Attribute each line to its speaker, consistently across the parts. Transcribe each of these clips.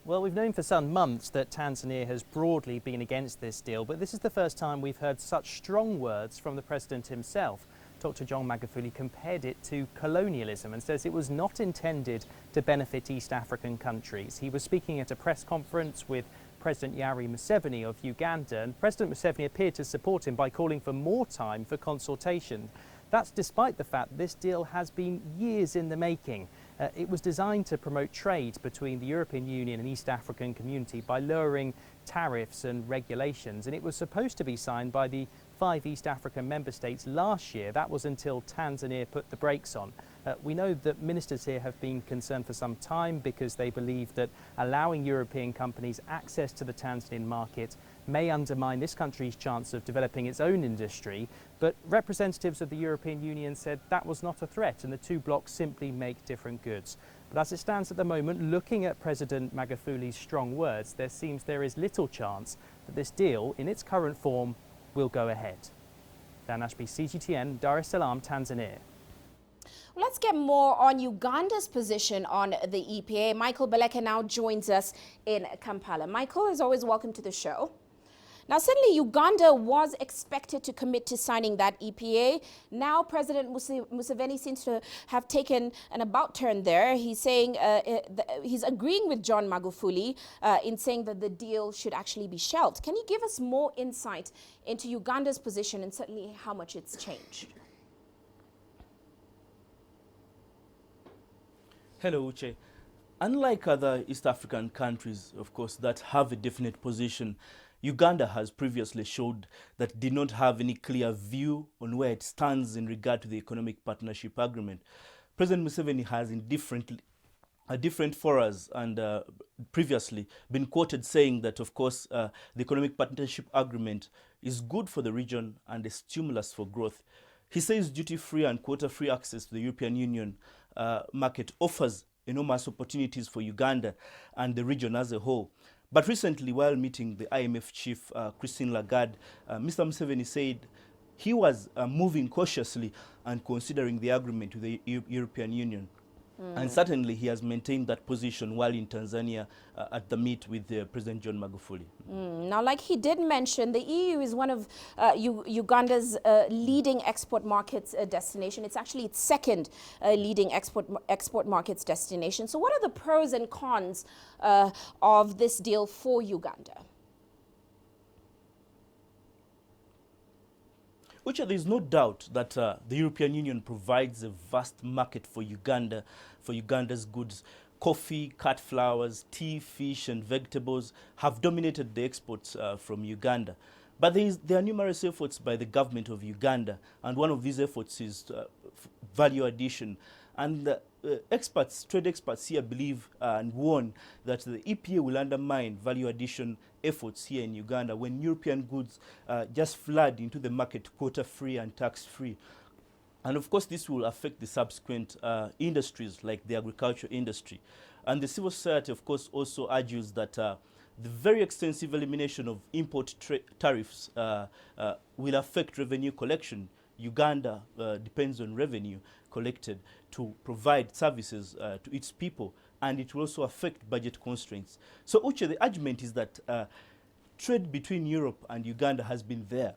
Speaker 1: Well, we've known for some months that Tanzania has broadly been against this deal, but this is the first time we've heard such strong words from the president himself. Dr. John Magufuli compared it to colonialism and says it was not intended to benefit East African countries. He was speaking at a press conference with President Yoweri Museveni of Uganda, and President Museveni appeared to support him by calling for more time for consultation. That's despite the fact this deal has been years in the making. It was designed to promote trade between the European Union and East African community by lowering tariffs and regulations, and it was supposed to be signed by the 5 East African member states last year. That was until Tanzania put the brakes on. We know that ministers here have been concerned for some time because they believe that allowing European companies access to the Tanzanian market may undermine this country's chance of developing its own industry, but representatives of the European Union said that was not a threat and the two blocs simply make different goods. But as it stands at the moment, looking at President Magufuli's strong words, there is little chance that this deal, in its current form, will go ahead. Dan Ashby, CGTN, Dar es Salaam, Tanzania.
Speaker 2: Well, let's get more on Uganda's position on the EPA. Michael Beleke now joins us in Kampala. Michael, as always, welcome to the show. Now, suddenly Uganda was expected to commit to signing that EPA. Now, President Museveni seems to have taken an about turn there. He's saying he's agreeing with John Magufuli in saying that the deal should actually be shelved. Can you give us more insight into Uganda's position and certainly how much it's changed?
Speaker 3: Hello, Uche. Unlike other East African countries, of course, that have a definite position, Uganda has previously showed that it did not have any clear view on where it stands in regard to the Economic Partnership Agreement. President Museveni has in different forums and previously been quoted saying that, of course, the Economic Partnership Agreement is good for the region and a stimulus for growth. He says duty-free and quota-free access to the European Union market offers enormous opportunities for Uganda and the region as a whole. But recently, while meeting the IMF chief, Christine Lagarde, Mr. Museveni said he was moving cautiously and considering the agreement with the European Union. And certainly he has maintained that position while in Tanzania at the meet with President John Magufuli.
Speaker 2: Now, like he did mention, the EU is one of Uganda's leading export markets destination. It's actually its second leading export markets destination. So what are the pros and cons of this deal for Uganda?
Speaker 3: Uche, there is no doubt that the European Union provides a vast market for Uganda, for Uganda's goods. Coffee, cut flowers, tea, fish and vegetables have dominated the exports from Uganda. But there are numerous efforts by the government of Uganda, and one of these efforts is value addition. And trade experts here believe and warn that the EPA will undermine value addition efforts here in Uganda when European goods just flood into the market quota-free and tax-free. And of course, this will affect the subsequent industries like the agriculture industry. And the civil society, of course, also argues that the very extensive elimination of import tariffs will affect revenue collection. Uganda depends on revenue collected to provide services to its people, and it will also affect budget constraints. So, Uche, the argument is that trade between Europe and Uganda has been there,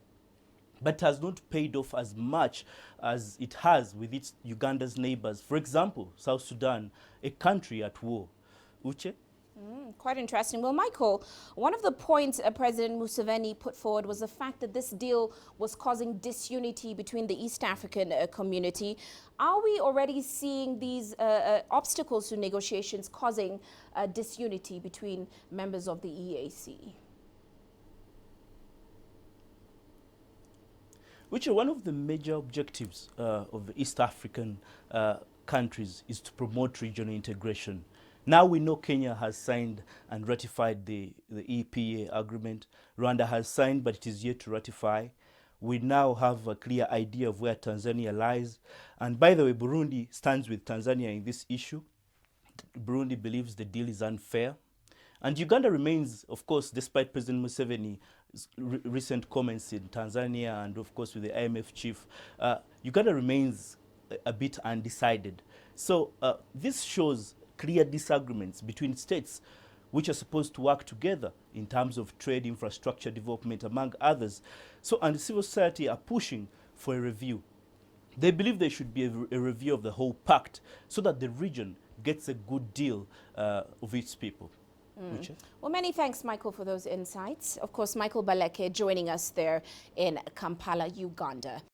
Speaker 3: but has not paid off as much as it has with Uganda's neighbors. For example, South Sudan, a country at war. Uche?
Speaker 2: Quite interesting. Well, Michael, one of the points President Museveni put forward was the fact that this deal was causing disunity between the East African community. Are we already seeing these obstacles to negotiations causing disunity between members of the EAC?
Speaker 3: Which are one of the major objectives of the East African countries is to promote regional integration. Now we know Kenya has signed and ratified the EPA agreement. Rwanda has signed, but it is yet to ratify. We now have a clear idea of where Tanzania lies. And by the way, Burundi stands with Tanzania in this issue. Burundi believes the deal is unfair. And Uganda remains, of course, despite President Museveni's recent comments in Tanzania and, of course, with the IMF chief, Uganda remains a bit undecided. So this shows clear disagreements between states which are supposed to work together in terms of trade, infrastructure development, among others. So, and civil society are pushing for a review. They believe there should be a review of the whole pact so that the region gets a good deal of its people.
Speaker 2: Well, many thanks, Michael, for those insights. Of course, Michael Baleke joining us there in Kampala, Uganda.